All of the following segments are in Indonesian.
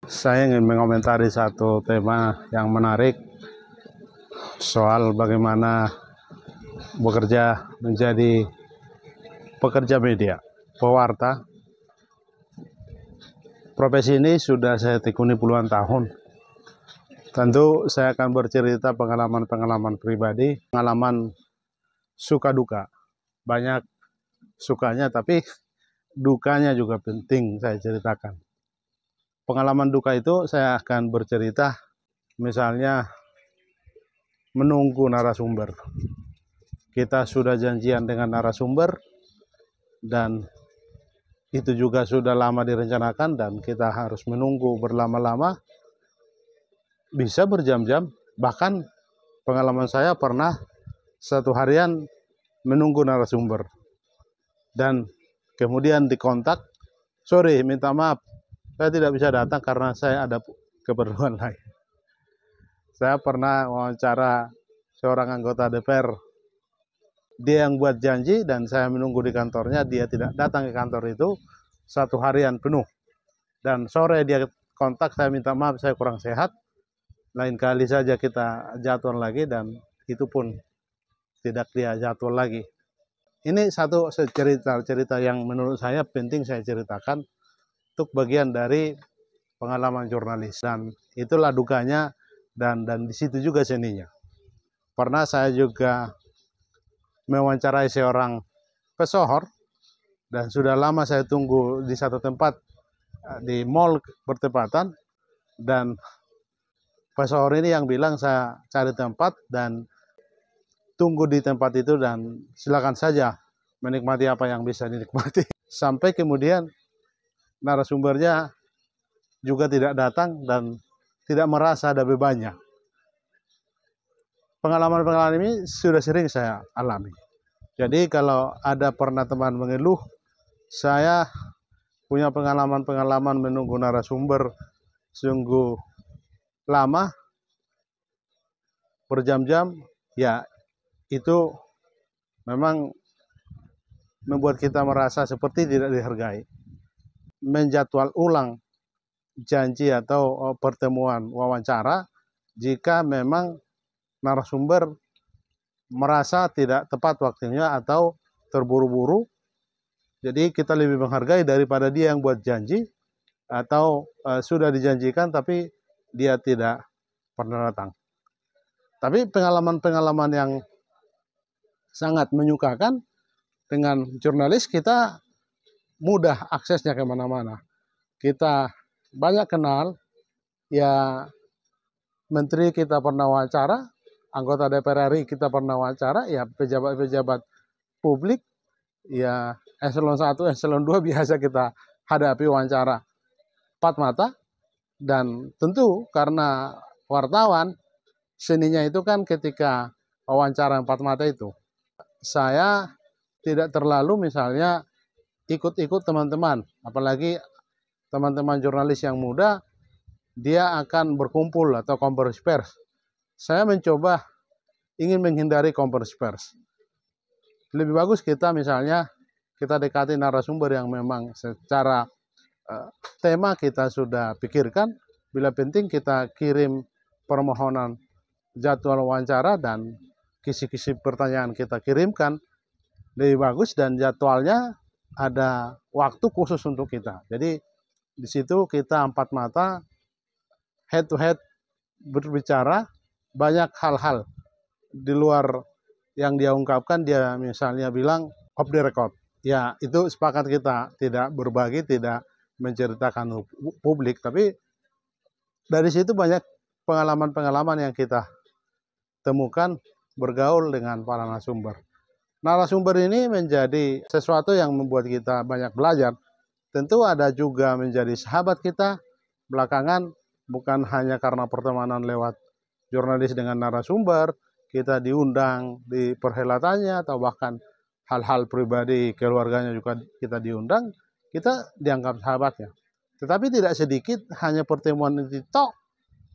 Saya ingin mengomentari satu tema yang menarik soal bagaimana bekerja menjadi pekerja media, pewarta. Profesi ini sudah saya tekuni puluhan tahun. Tentu saya akan bercerita pengalaman-pengalaman pribadi, pengalaman suka duka. Banyak sukanya, tapi dukanya juga penting saya ceritakan. Pengalaman duka itu saya akan bercerita, misalnya menunggu narasumber. Kita sudah janjian dengan narasumber dan itu juga sudah lama direncanakan dan kita harus menunggu berlama-lama, bisa berjam-jam. Bahkan pengalaman saya pernah satu harian menunggu narasumber dan kemudian dikontak, sorry minta maaf, saya tidak bisa datang karena saya ada keperluan lain. Saya pernah wawancara seorang anggota DPR. Dia yang buat janji dan saya menunggu di kantornya, dia tidak datang ke kantor itu satu harian penuh. Dan sore dia kontak, saya minta maaf saya kurang sehat, lain kali saja kita jadwal lagi, dan itu pun tidak dia jadwal lagi. Ini satu cerita yang menurut saya penting saya ceritakan untuk bagian dari pengalaman jurnalis, dan itulah dukanya dan di situ juga seninya. Pernah saya juga mewawancarai seorang pesohor dan sudah lama saya tunggu di satu tempat di mall bertepatan, dan pesohor ini yang bilang saya cari tempat dan tunggu di tempat itu dan silakan saja menikmati apa yang bisa dinikmati. Sampai kemudian narasumbernya juga tidak datang dan tidak merasa ada bebannya. Pengalaman-pengalaman ini sudah sering saya alami. Jadi kalau ada pernah teman mengeluh, saya punya pengalaman-pengalaman menunggu narasumber sungguh lama, berjam-jam, ya itu memang membuat kita merasa seperti tidak dihargai. Menjadwal ulang janji atau pertemuan wawancara jika memang narasumber merasa tidak tepat waktunya atau terburu-buru. Jadi kita lebih menghargai daripada dia yang buat janji atau sudah dijanjikan tapi dia tidak pernah datang. Tapi pengalaman-pengalaman yang sangat menyukakan dengan jurnalis, kita mudah aksesnya kemana-mana. Kita banyak kenal, ya menteri kita pernah wawancara, anggota DPR RI kita pernah wawancara, ya pejabat-pejabat publik, ya eselon 1, eselon 2 biasa kita hadapi wawancara empat mata. Dan tentu karena wartawan, seninya itu kan ketika wawancara empat mata itu, saya tidak terlalu misalnya ikut-ikut teman-teman, apalagi teman-teman jurnalis yang muda, dia akan berkumpul atau konferensi pers. Saya mencoba ingin menghindari konferensi pers. Lebih bagus kita misalnya kita dekati narasumber yang memang secara tema kita sudah pikirkan, bila penting kita kirim permohonan jadwal wawancara dan kisi-kisi pertanyaan kita kirimkan, lebih bagus, dan jadwalnya ada waktu khusus untuk kita. Jadi di situ kita empat mata, head to head berbicara, banyak hal-hal di luar yang dia ungkapkan, dia misalnya bilang off the record. Ya itu sepakat kita tidak berbagi, tidak menceritakan publik, tapi dari situ banyak pengalaman-pengalaman yang kita temukan bergaul dengan para narasumber. Narasumber ini menjadi sesuatu yang membuat kita banyak belajar. Tentu ada juga menjadi sahabat kita belakangan, bukan hanya karena pertemanan lewat jurnalis dengan narasumber, kita diundang di perhelatannya atau bahkan hal-hal pribadi keluarganya juga kita diundang, kita dianggap sahabatnya. Tetapi tidak sedikit hanya pertemuan itu tok,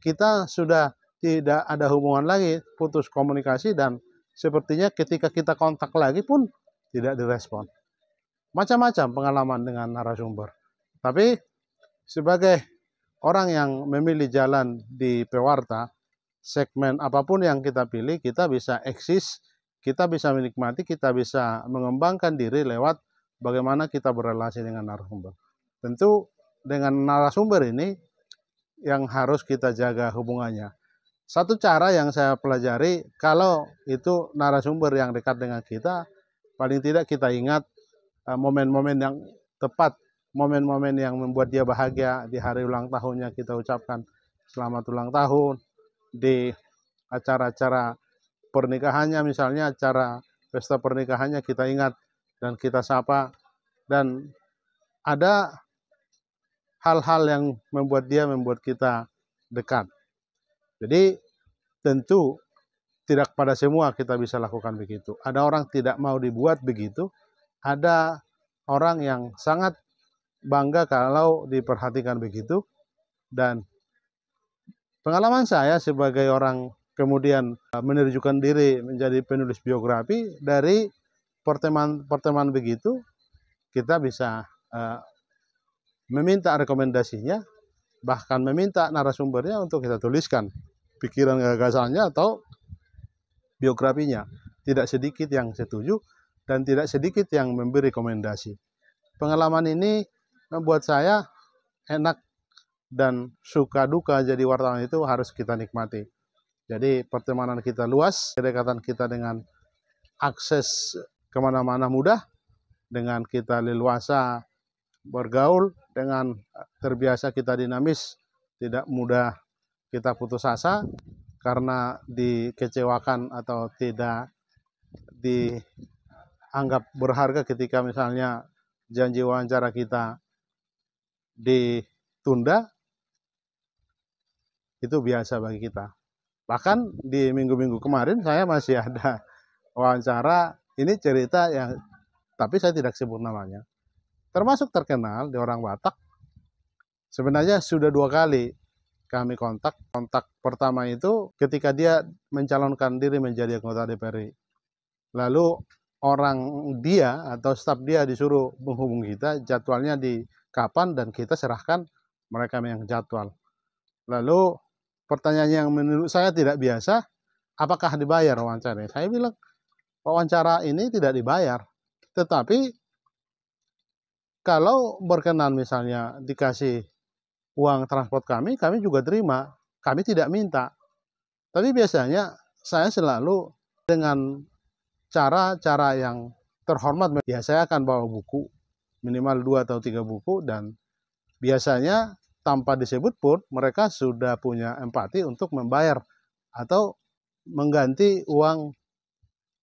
kita sudah tidak ada hubungan lagi, putus komunikasi, dan sepertinya ketika kita kontak lagi pun tidak direspon. Macam-macam pengalaman dengan narasumber. Tapi sebagai orang yang memilih jalan di pewarta, segmen apapun yang kita pilih, kita bisa eksis, kita bisa menikmati, kita bisa mengembangkan diri lewat bagaimana kita berrelasi dengan narasumber. Tentu dengan narasumber ini yang harus kita jaga hubungannya. Satu cara yang saya pelajari, kalau itu narasumber yang dekat dengan kita, paling tidak kita ingat momen-momen yang tepat, momen-momen yang membuat dia bahagia. Di hari ulang tahunnya kita ucapkan selamat ulang tahun, di acara-acara pernikahannya misalnya, acara pesta pernikahannya kita ingat dan kita sapa, dan ada hal-hal yang membuat kita dekat. Jadi tentu tidak pada semua kita bisa lakukan begitu. Ada orang tidak mau dibuat begitu, ada orang yang sangat bangga kalau diperhatikan begitu, dan pengalaman saya sebagai orang kemudian menerjukan diri menjadi penulis biografi, dari pertemanan begitu kita bisa meminta rekomendasinya, bahkan meminta narasumbernya untuk kita tuliskan pikiran gagasannya atau biografinya. Tidak sedikit yang setuju dan tidak sedikit yang memberi rekomendasi. Pengalaman ini membuat saya enak, dan suka duka jadi wartawan itu harus kita nikmati. Jadi pertemanan kita luas, kedekatan kita dengan akses kemana-mana mudah, dengan kita leluasa bergaul, dengan terbiasa kita dinamis, tidak mudah kita putus asa karena dikecewakan atau tidak dianggap berharga ketika misalnya janji wawancara kita ditunda. Itu biasa bagi kita. Bahkan di minggu-minggu kemarin saya masih ada wawancara, ini cerita yang, tapi saya tidak sebut namanya, termasuk terkenal di orang Batak. Sebenarnya sudah 2 kali kami kontak. Kontak pertama itu ketika dia mencalonkan diri menjadi anggota DPR. Lalu orang dia atau staf dia disuruh menghubungi kita, jadwalnya di kapan, dan kita serahkan mereka yang jadwal. Lalu pertanyaan yang menurut saya tidak biasa, apakah dibayar wawancara? Saya bilang, wawancara ini tidak dibayar. Tetapi kalau berkenan misalnya dikasih uang transport kami juga terima. Kami tidak minta. Tapi biasanya saya selalu dengan cara-cara yang terhormat. Ya, saya akan bawa buku, minimal 2 atau 3 buku, dan biasanya tanpa disebut pun mereka sudah punya empati untuk membayar atau mengganti uang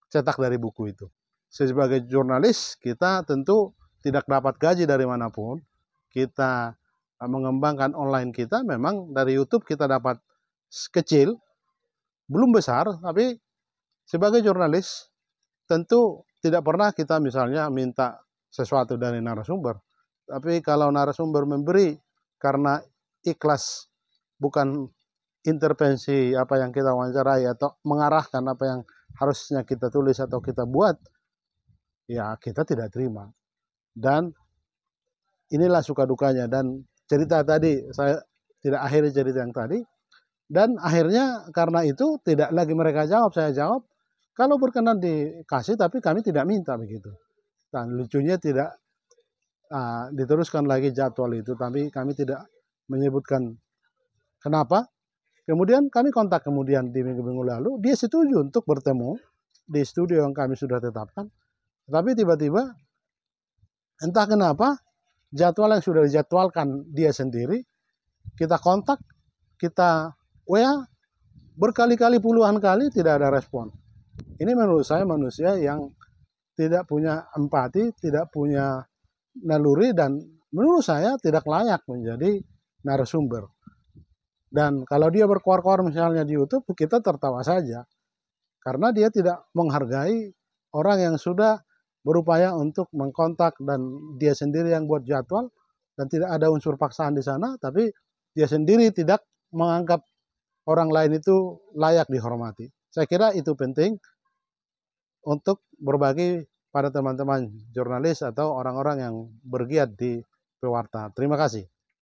cetak dari buku itu. Sebagai jurnalis, kita tentu tidak dapat gaji dari manapun. Kita mengembangkan online kita, memang dari YouTube kita dapat kecil, belum besar, tapi sebagai jurnalis tentu tidak pernah kita misalnya minta sesuatu dari narasumber. Tapi kalau narasumber memberi karena ikhlas, bukan intervensi apa yang kita wawancarai atau mengarahkan apa yang harusnya kita tulis atau kita buat, ya kita tidak terima. Dan inilah suka dukanya. Dan cerita tadi, saya tidak akhiri cerita yang tadi, dan akhirnya karena itu tidak lagi mereka jawab, saya jawab, kalau berkenan dikasih tapi kami tidak minta begitu. Dan lucunya tidak diteruskan lagi jadwal itu, tapi kami tidak menyebutkan kenapa. Kemudian kami kontak kemudian di minggu-minggu lalu, dia setuju untuk bertemu di studio yang kami sudah tetapkan. Tapi tiba-tiba entah kenapa jadwal yang sudah dijadwalkan dia sendiri, kita kontak, kita WA berkali-kali, puluhan kali, tidak ada respon. Ini menurut saya manusia yang tidak punya empati, tidak punya naluri, dan menurut saya tidak layak menjadi narasumber. Dan kalau dia berkoar-koar misalnya di YouTube, kita tertawa saja. Karena dia tidak menghargai orang yang sudah berupaya untuk mengkontak, dan dia sendiri yang buat jadwal, dan tidak ada unsur paksaan di sana, tapi dia sendiri tidak menganggap orang lain itu layak dihormati. Saya kira itu penting untuk berbagi pada teman-teman jurnalis atau orang-orang yang bergiat di pewarta. Terima kasih.